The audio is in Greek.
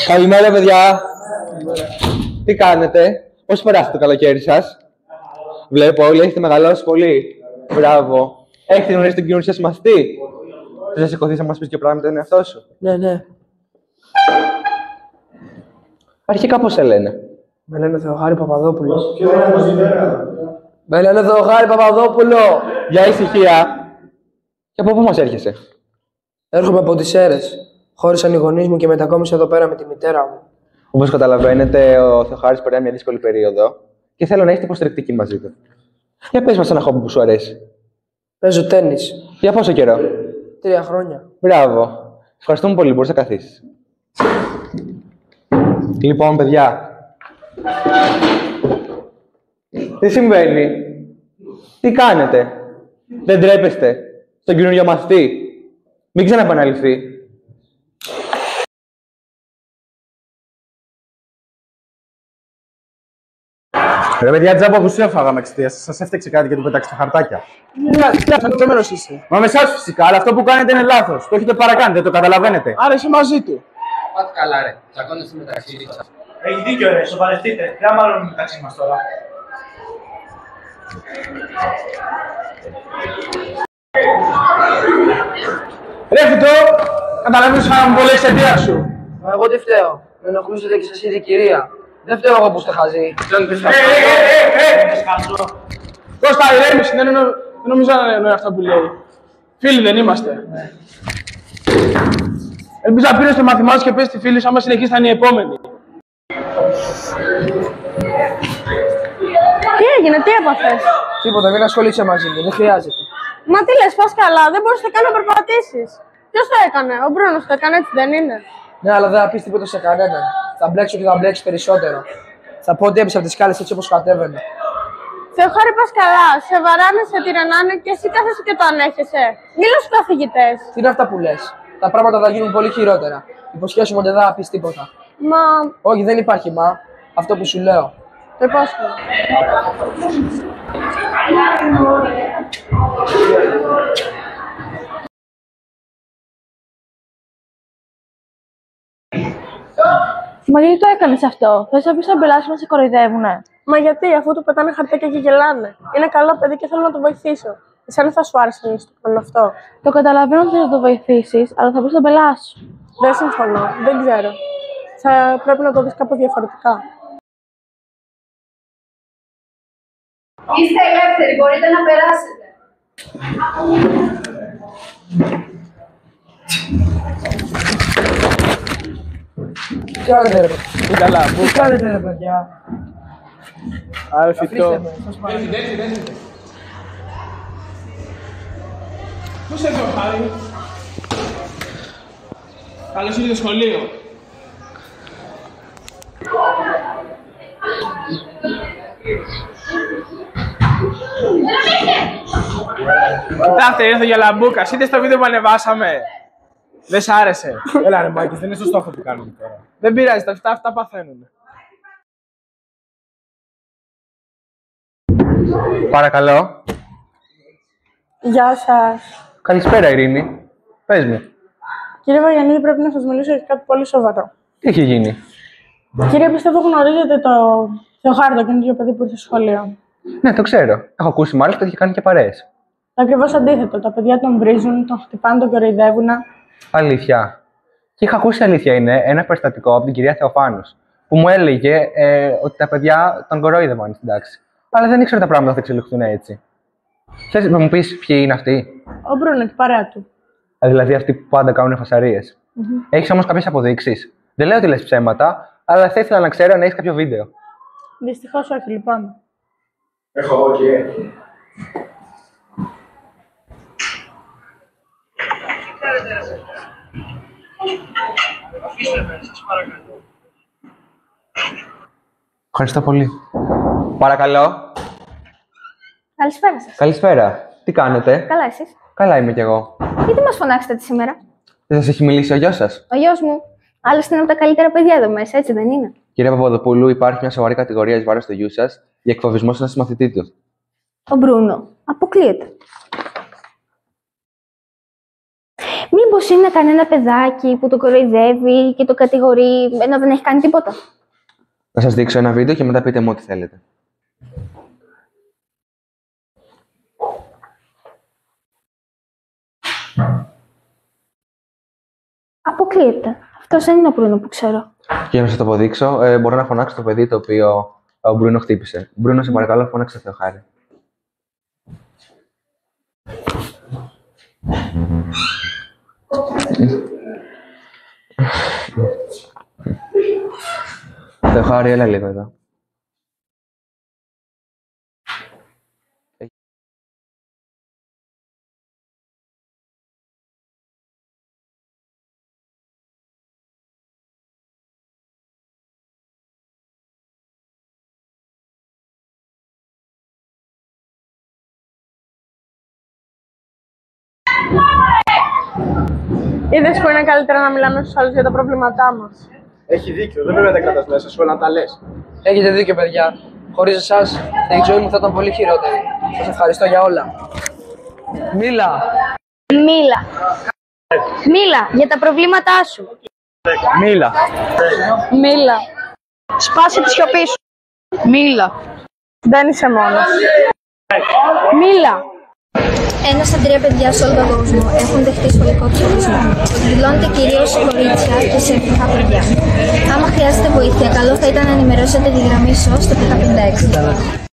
Καλημέρα, παιδιά. Τι κάνετε, πώς περάσετε το καλοκαίρι σας? Βλέπω όλοι έχετε μεγαλώσει πολύ. Μπράβο. Έχετε γνωρίσει τον καινούριο σας μαθητή? Θες να σηκωθείς να μας πεις και πράγματα τον εαυτό σου? Ναι. Αρχικά πώς σε λένε? Με λένε Θεοχάρη Παπαδόπουλο. Με λένε Θεοχάρη Παπαδόπουλο. Για ησυχία. Και από πού μας έρχεσαι? Έρχομαι από τις Σέρρες. Χώρισαν οι γονείς μου και μετακόμισα εδώ πέρα με τη μητέρα μου. Όπως καταλαβαίνετε, ο Θεοχάρης περνάει μια δύσκολη περίοδο και θέλω να είστε υποστηρικτικοί μαζί του. Για πες μας ένα χόμπι που σου αρέσει. Παίζω τένις. Για πόσο καιρό? 3 χρόνια. Μπράβο. Ευχαριστούμε πολύ. Μπορείς να καθίσεις. Λοιπόν, παιδιά. Τι συμβαίνει? Τι κάνετε? Δεν τρέπεστε στον καινούριο μαθητή? Μην ξαναεπαναληφθεί. Ρε παιδιά, τζάμπα που σου έφαγα με εξαιτίας σας. Σας έφτιαξε κάτι και του πέταξε τα χαρτάκια. Τι αυτοκόμενος είσαι. Μα με εσάς φυσικά, αλλά αυτό που κάνετε είναι λάθος. Το έχετε παρακάνει, δεν το καταλαβαίνετε. Άρα είσαι μαζί του. Πάτε καλά, ρε. Τσακώνεστε μεταξύ σας. Έχει δίκιο, ρε. Σοβαρευτείτε. Δεν μάλλον μεταξύ μας τώρα. Ρε Φυτό, καταλαβαίνεις να μου πολύ εξαιτία σου. Μα εγώ τι φταίω. Με ενοχλούσατε και σας είδε η κυρία. Δεν φταίω εγώ που είστε χαζοί. Κώστα, ηρέμησε. Δεν νομίζω να εννοεί αυτά που λέει. Φίλοι δεν είμαστε. Ελπίζω να πήρες το μάθημά σου και πες στη φίλη σου, άμα συνεχίσει θα είναι η επόμενη. Τι έγινε, τι έπαθες? Τίποτα, μην ασχολείσαι μαζί μου, δεν χρειάζεται. Μα τι λες, πας καλά, δεν μπορείς καν να περπατήσεις. Ποιος το έκανε, ο Μπρούνος το έκανε, έτσι δεν είναι? Ναι, αλλά δεν θα πεις τίποτα σε κανέναν. Θα μπλέξω και θα μπλέξεις περισσότερο. Θα πω ότι έπεσε από τις σκάλες έτσι όπως κατέβαινα. Θεοχάρη, πας καλά, σε βαράνε, σε τυραννάνε και εσύ κάθεσαι και το ανέχεσαι. Μίλα στους καθηγητές. Τι είναι αυτά που λες. Τα πράγματα θα γίνουν πολύ χειρότερα. Υποσχέσου μου ότι δεν θα πεις τίποτα. Μα... Όχι, δεν υπάρχει μα. Αυτό που σου λέω. Το υπόσχομαι. Μα γιατί το έκανες αυτό? Θες να πεις στον πελάτη να σε κοροϊδεύουνε? Μα γιατί, αφού του πετάνε χαρτάκια και γελάνε. Είναι καλό παιδί και θέλω να το βοηθήσω. Εσένα θα σου άρεσε να το κάνω αυτό? Το καταλαβαίνω ότι θες να το βοηθήσεις, αλλά θα πεις στον πελάτη σου. Δεν συμφωνώ, δεν ξέρω. Θα πρέπει να το δεις κάπως διαφορετικά. Είστε ελεύθεροι, μπορείτε να περάσετε. Τι κάνετε ρε παιδιά. Καλά, τι κάνετε ρε παιδιά. Άρα Φυτό. Πώς έρθει ο Χάρη? Καλώς ήρθες στο σχολείο. Κοιτάξτε, ήρθε για λαμπούκας. Είδες το βίντεο που ανεβάσαμε? Δεν σ' άρεσε? Έλα ρε Μάκης, δεν είναι σωστό αυτό που κάνουμε τώρα. Δεν πειράζει, αυτά παθαίνουν. Παρακαλώ. Γεια σας. Καλησπέρα, Ειρήνη. Πες μου, Κύριε Βαγιανίδη, πρέπει να σας μιλήσω για κάτι πολύ σοβαρό. τι έχει γίνει? Κύριε, πιστεύω γνωρίζετε το Θεοχάρη, το καινούργιο παιδί που ήρθε στο σχολείο. Ναι, το ξέρω. Έχω ακούσει μάλιστα ότι έχει κάνει και παρέες. Ακριβώς αντίθετο. Τα παιδιά τον βρίζουν, τον χτυπάνε, τον κοροϊδεύουν. Αλήθεια. Και είχα ακούσει, αλήθεια είναι, ένα περιστατικό από την κυρία Θεοφάνους που μου έλεγε ότι τα παιδιά τον κορόιδευαν στην τάξη. Αλλά δεν ήξερα τα πράγματα θα εξελιχθούν έτσι. Θες να μου πεις ποιοι είναι αυτοί? Ο Μπρούνο και η παρέα του. Δηλαδή αυτοί που πάντα κάνουν φασαρίες. Έχεις όμως κάποιες αποδείξεις? Δεν λέω ότι λες ψέματα, αλλά θα ήθελα να ξέρω αν έχεις κάποιο βίντεο. Δυστυχώς όχι, λοιπόν. Έχω εγώ και. Ευχαριστώ πολύ. Παρακαλώ. Καλησπέρα σας. Καλησπέρα. Τι κάνετε? Καλά, εσείς? Καλά είμαι κι εγώ. Γιατί μας φωνάξετε τη σήμερα? Δεν σας έχει μιλήσει ο γιος σας? Ο γιος μου. Άλλωστε είναι από τα καλύτερα παιδιά εδώ μέσα, έτσι δεν είναι? Κύριε Παπαδοπούλου, υπάρχει μια σοβαρή κατηγορία εις βάρος του γιού σας για εκφοβισμό σε ένα συμμαθητή του. Ο Μπρούνο. Αποκλείεται. Μήπως είναι κανένα παιδάκι που το κοροϊδεύει και το κατηγορεί ενώ δεν έχει κάνει τίποτα? Να σας δείξω ένα βίντεο και μετά πείτε μου ό,τι θέλετε. Αποκλείεται. Αυτός δεν είναι ο Μπρούνο που ξέρω. Για να σας το αποδείξω, μπορώ να φωνάξω το παιδί το οποίο ο Μπρούνο χτύπησε. Μπρούνο, σε παρακαλώ, φώναξε το Θεοχάρη. Θεοχάρη, έλα λίγο εδώ. Είδες που είναι καλύτερα να μιλάμε στους άλλους για τα προβλήματά μας. Έχει δίκιο, δεν πρέπει να τα κρατάς μέσα σου, όλα να τα λες. Έχετε δίκιο, παιδιά. Χωρίς εσάς, η ζωή μου θα ήταν πολύ χειρότερη. Σας ευχαριστώ για όλα. Μίλα! Μίλα. Μίλα για τα προβλήματά σου. Μίλα. Μίλα. Σπάσε τη σιωπή σου. Μίλα. Δεν είσαι μόνος. Μίλα. 1 στα 3 παιδιά σε όλο τον κόσμο έχουν δεχτεί σχολικό τραυματισμό. Δηλώνεται κυρίως σε κορίτσια και σε ευτυχά παιδιά. Άμα χρειάζεται βοήθεια, καλό θα ήταν να ενημερώσετε τη γραμμή SOS στο 1056.